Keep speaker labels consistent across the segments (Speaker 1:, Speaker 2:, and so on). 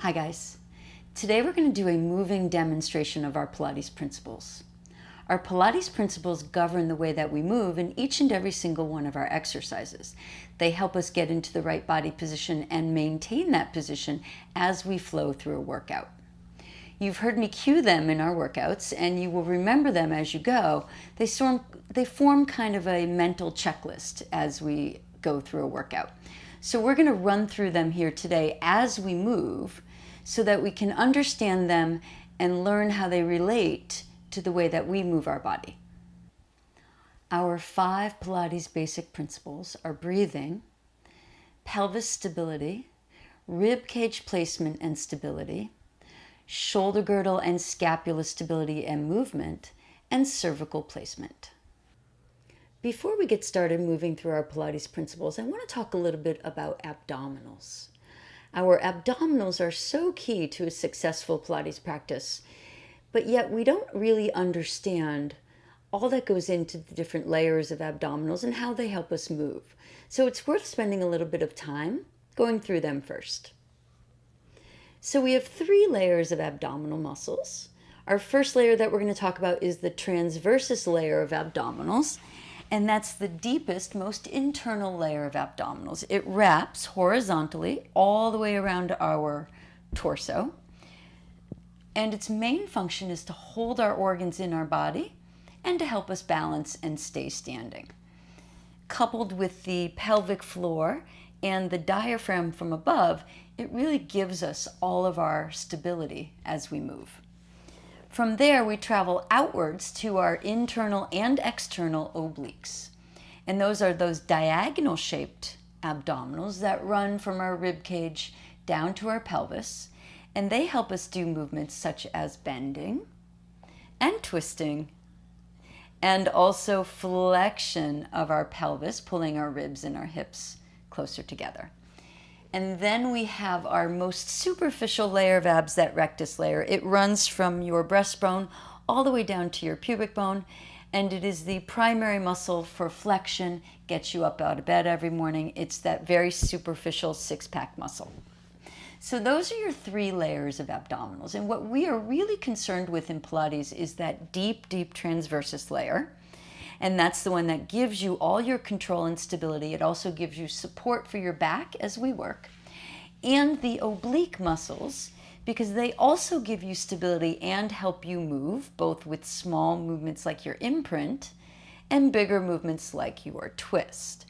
Speaker 1: Hi guys. Today we're going to do a moving demonstration of our Pilates principles. Our Pilates principles govern the way that we move in each and every single one of our exercises. They help us get into the right body position and maintain that position as we flow through a workout. You've heard me cue them in our workouts, and you will remember them as you go. They form kind of a mental checklist as we go through a workout. So we're going to run through them here today as we move so that we can understand them and learn how they relate to the way that we move our body. Our 5 Pilates basic principles are breathing, pelvis stability, rib cage placement and stability, shoulder girdle and scapula stability and movement, and cervical placement. Before we get started moving through our Pilates principles, I want to talk a little bit about abdominals. Our abdominals are so key to a successful Pilates practice, but yet we don't really understand all that goes into the different layers of abdominals and how they help us move. So it's worth spending a little bit of time going through them first. So we have 3 layers of abdominal muscles. Our first layer that we're going to talk about is the transversus layer of abdominals, and that's the deepest, most internal layer of abdominals. It wraps horizontally all the way around our torso, and its main function is to hold our organs in our body and to help us balance and stay standing. Coupled with the pelvic floor and the diaphragm from above, it really gives us all of our stability as we move. From there, we travel outwards to our internal and external obliques. And those are those diagonal shaped abdominals that run from our rib cage down to our pelvis. And they help us do movements such as bending and twisting, and also flexion of our pelvis, pulling our ribs and our hips closer together. And then we have our most superficial layer of abs, that rectus layer. It runs from your breastbone all the way down to your pubic bone, and it is the primary muscle for flexion, gets you up out of bed every morning. It's that very superficial six-pack muscle. So those are your 3 layers of abdominals. And what we are really concerned with in Pilates is that deep, deep transversus layer. And that's the one that gives you all your control and stability. It also gives you support for your back as we work. And the oblique muscles, because they also give you stability and help you move, both with small movements like your imprint and bigger movements like your twist.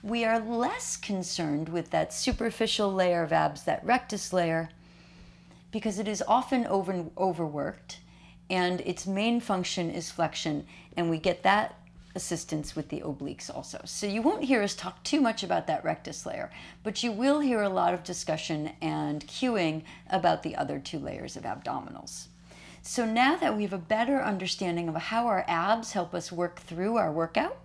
Speaker 1: We are less concerned with that superficial layer of abs, that rectus layer, because it is often overworked and its main function is flexion, and we get that assistance with the obliques also. So you won't hear us talk too much about that rectus layer, but you will hear a lot of discussion and cueing about the other 2 layers of abdominals. So now that we have a better understanding of how our abs help us work through our workout,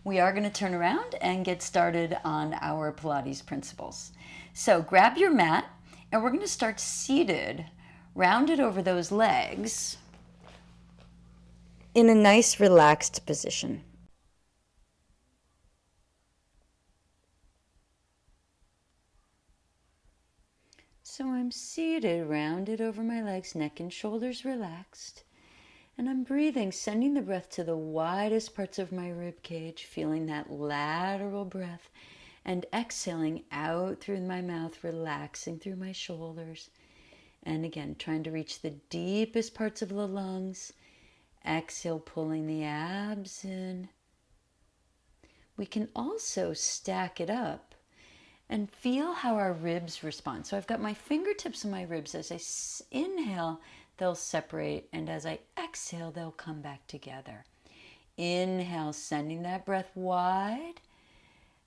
Speaker 1: we are going to turn around and get started on our Pilates principles. So grab your mat, and we're going to start seated, rounded over those legs in a nice relaxed position. So I'm seated, rounded over my legs, neck and shoulders relaxed. And I'm breathing, sending the breath to the widest parts of my rib cage, feeling that lateral breath, and exhaling out through my mouth, relaxing through my shoulders. And again, trying to reach the deepest parts of the lungs. Exhale, pulling the abs in. We can also stack it up and feel how our ribs respond. So I've got my fingertips on my ribs. As I inhale, they'll separate, and as I exhale, they'll come back together. Inhale, sending that breath wide.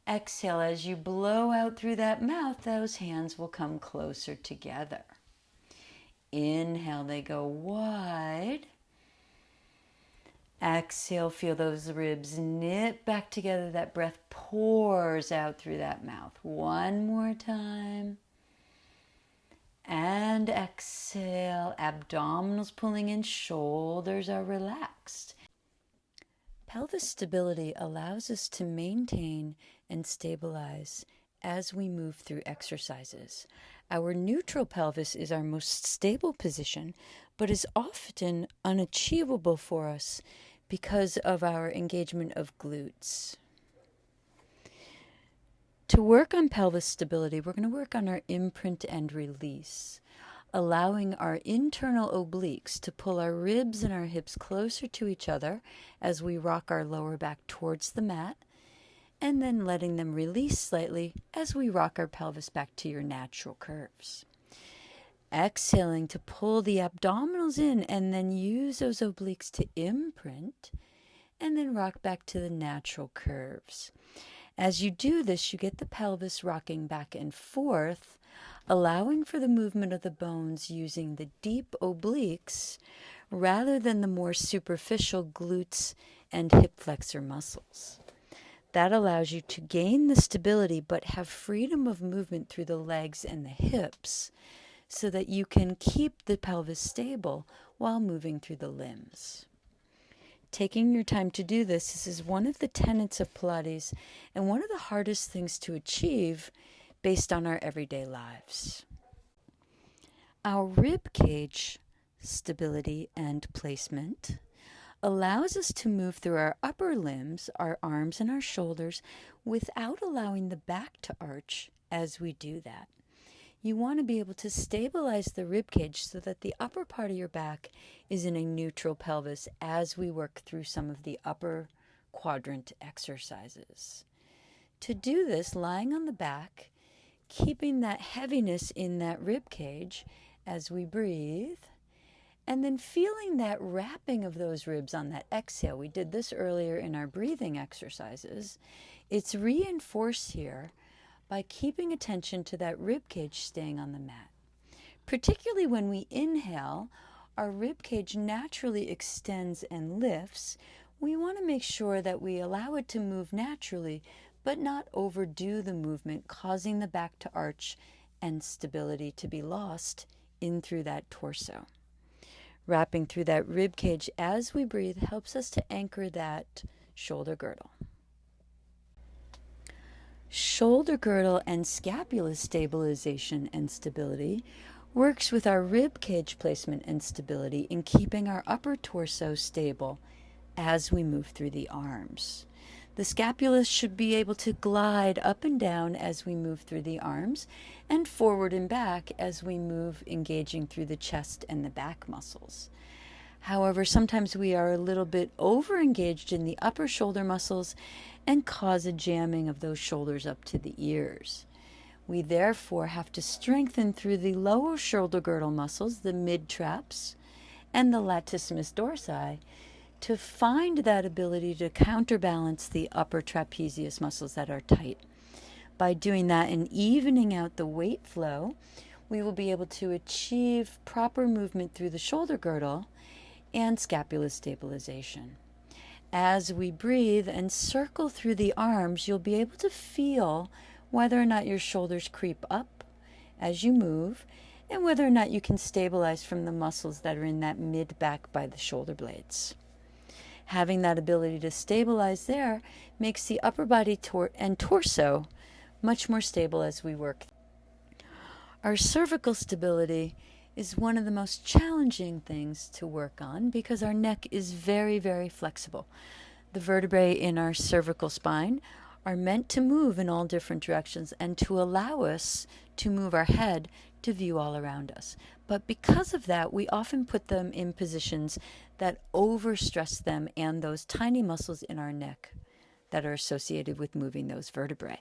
Speaker 1: Exhale, as you blow out through that mouth, those hands will come closer together. Inhale, they go wide. Exhale, feel those ribs knit back together. That breath pours out through that mouth. One more time. And exhale, abdominals pulling in, shoulders are relaxed. Pelvis stability allows us to maintain and stabilize as we move through exercises. Our neutral pelvis is our most stable position, but is often unachievable for us because of our engagement of glutes. To work on pelvis stability, we're going to work on our imprint and release, allowing our internal obliques to pull our ribs and our hips closer to each other as we rock our lower back towards the mat, and then letting them release slightly as we rock our pelvis back to your natural curves. Exhaling to pull the abdominals in and then use those obliques to imprint and then rock back to the natural curves. As you do this, you get the pelvis rocking back and forth, allowing for the movement of the bones using the deep obliques rather than the more superficial glutes and hip flexor muscles. That allows you to gain the stability but have freedom of movement through the legs and the hips so that you can keep the pelvis stable while moving through the limbs. Taking your time to do this is one of the tenets of Pilates and one of the hardest things to achieve based on our everyday lives. Our rib cage stability and placement allows us to move through our upper limbs, our arms and our shoulders, without allowing the back to arch as we do that. You want to be able to stabilize the rib cage so that the upper part of your back is in a neutral pelvis as we work through some of the upper quadrant exercises. To do this, lying on the back, keeping that heaviness in that rib cage as we breathe, and then feeling that wrapping of those ribs on that exhale. We did this earlier in our breathing exercises. It's reinforced here by keeping attention to that rib cage staying on the mat. Particularly when we inhale, our rib cage naturally extends and lifts. We want to make sure that we allow it to move naturally, but not overdo the movement, causing the back to arch and stability to be lost in through that torso. Wrapping through that rib cage as we breathe helps us to anchor that shoulder girdle. Shoulder girdle and scapula stabilization and stability works with our rib cage placement and stability in keeping our upper torso stable as we move through the arms. The scapula should be able to glide up and down as we move through the arms and forward and back as we move, engaging through the chest and the back muscles. However, sometimes we are a little bit over-engaged in the upper shoulder muscles and cause a jamming of those shoulders up to the ears. We therefore have to strengthen through the lower shoulder girdle muscles, the mid-traps, and the latissimus dorsi to find that ability to counterbalance the upper trapezius muscles that are tight. By doing that and evening out the weight flow, we will be able to achieve proper movement through the shoulder girdle and scapula stabilization. As we breathe and circle through the arms, you'll be able to feel whether or not your shoulders creep up as you move and whether or not you can stabilize from the muscles that are in that mid-back by the shoulder blades. Having that ability to stabilize there makes the upper body and torso much more stable as we work. Our cervical stability is one of the most challenging things to work on because our neck is very, very flexible. The vertebrae in our cervical spine are meant to move in all different directions and to allow us to move our head to view all around us. But because of that, we often put them in positions that overstress them and those tiny muscles in our neck that are associated with moving those vertebrae.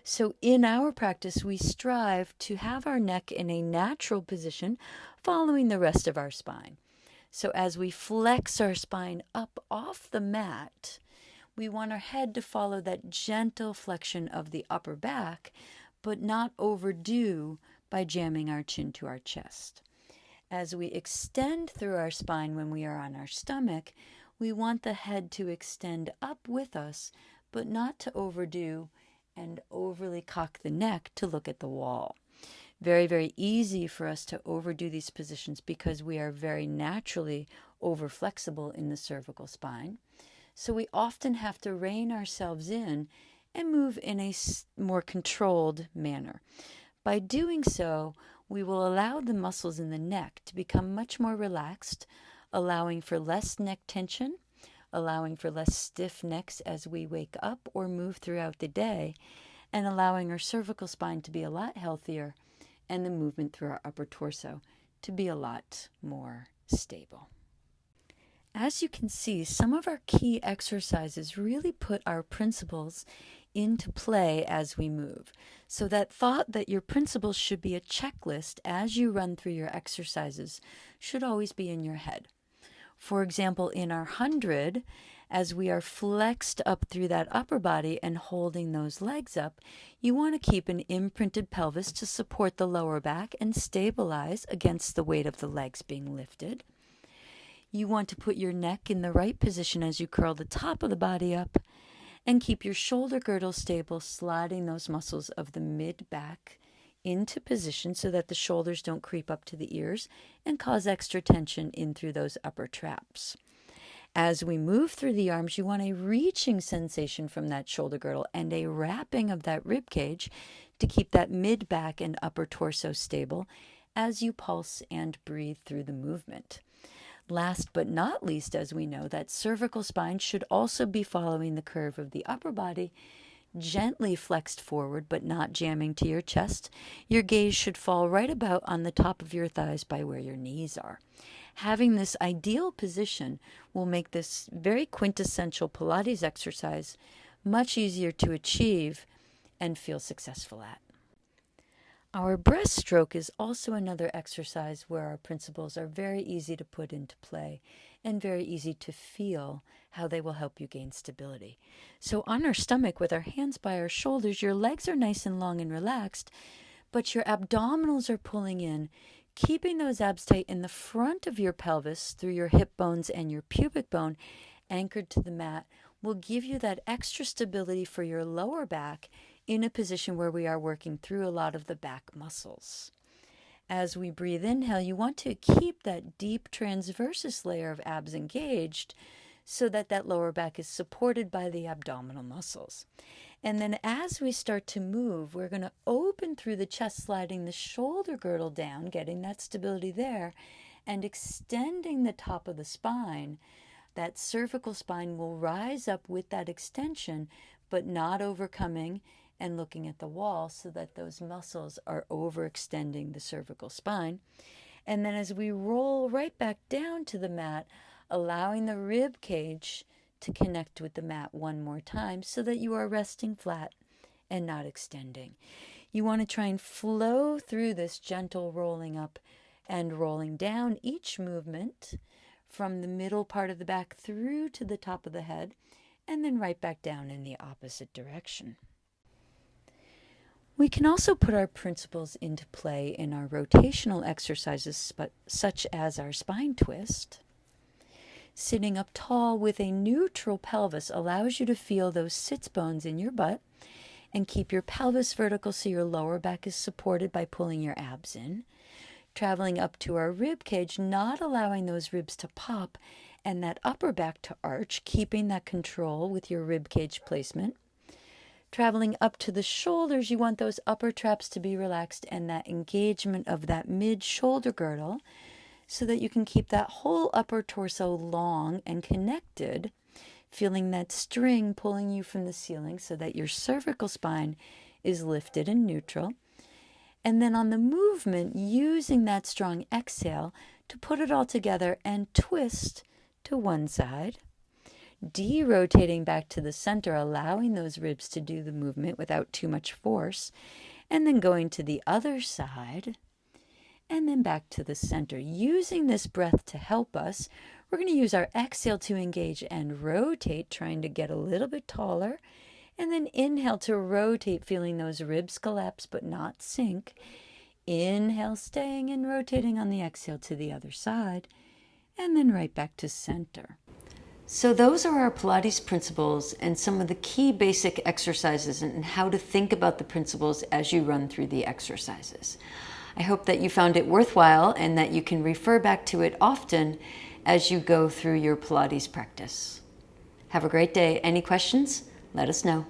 Speaker 1: So in our practice, we strive to have our neck in a natural position following the rest of our spine. So as we flex our spine up off the mat, we want our head to follow that gentle flexion of the upper back, but not overdo by jamming our chin to our chest. As we extend through our spine when we are on our stomach, we want the head to extend up with us, but not to overdo and overly cock the neck to look at the wall. Very, very easy for us to overdo these positions because we are very naturally over flexible in the cervical spine. So we often have to rein ourselves in and move in a more controlled manner. By doing so, we will allow the muscles in the neck to become much more relaxed, allowing for less neck tension, allowing for less stiff necks as we wake up or move throughout the day, and allowing our cervical spine to be a lot healthier and the movement through our upper torso to be a lot more stable. As you can see, some of our key exercises really put our principles into play as we move. So that thought that your principles should be a checklist as you run through your exercises should always be in your head. For example, in our 100, as we are flexed up through that upper body and holding those legs up, you want to keep an imprinted pelvis to support the lower back and stabilize against the weight of the legs being lifted. You want to put your neck in the right position as you curl the top of the body up and keep your shoulder girdle stable, sliding those muscles of the mid-back into position so that the shoulders don't creep up to the ears and cause extra tension in through those upper traps. As we move through the arms, you want a reaching sensation from that shoulder girdle and a wrapping of that rib cage to keep that mid-back and upper torso stable as you pulse and breathe through the movement. Last but not least, as we know, that cervical spine should also be following the curve of the upper body, gently flexed forward but not jamming to your chest. Your gaze should fall right about on the top of your thighs by where your knees are. Having this ideal position will make this very quintessential Pilates exercise much easier to achieve and feel successful at. Our breaststroke is also another exercise where our principles are very easy to put into play and very easy to feel how they will help you gain stability. So on our stomach with our hands by our shoulders, your legs are nice and long and relaxed, but your abdominals are pulling in, keeping those abs tight in the front of your pelvis through your hip bones and your pubic bone anchored to the mat will give you that extra stability for your lower back in a position where we are working through a lot of the back muscles. As we breathe, inhale, you want to keep that deep transversus layer of abs engaged so that that lower back is supported by the abdominal muscles. And then as we start to move, we're going to open through the chest, sliding the shoulder girdle down, getting that stability there, and extending the top of the spine. That cervical spine will rise up with that extension, but not overcoming and looking at the wall so that those muscles are overextending the cervical spine. And then as we roll right back down to the mat, allowing the rib cage to connect with the mat one more time so that you are resting flat and not extending. You want to try and flow through this gentle rolling up and rolling down each movement from the middle part of the back through to the top of the head and then right back down in the opposite direction. We can also put our principles into play in our rotational exercises, such as our spine twist. Sitting up tall with a neutral pelvis allows you to feel those sits bones in your butt and keep your pelvis vertical so your lower back is supported by pulling your abs in. Traveling up to our rib cage, not allowing those ribs to pop and that upper back to arch, keeping that control with your rib cage placement. Traveling up to the shoulders, you want those upper traps to be relaxed and that engagement of that mid-shoulder girdle so that you can keep that whole upper torso long and connected, feeling that string pulling you from the ceiling so that your cervical spine is lifted and neutral. And then on the movement, using that strong exhale to put it all together and twist to one side, de-rotating back to the center, allowing those ribs to do the movement without too much force, and then going to the other side, and then back to the center. Using this breath to help us, we're going to use our exhale to engage and rotate, trying to get a little bit taller, and then inhale to rotate, feeling those ribs collapse but not sink. Inhale, staying and rotating on the exhale to the other side, and then right back to center. So those are our Pilates principles and some of the key basic exercises and how to think about the principles as you run through the exercises. I hope that you found it worthwhile and that you can refer back to it often as you go through your Pilates practice. Have a great day. Any questions? Let us know.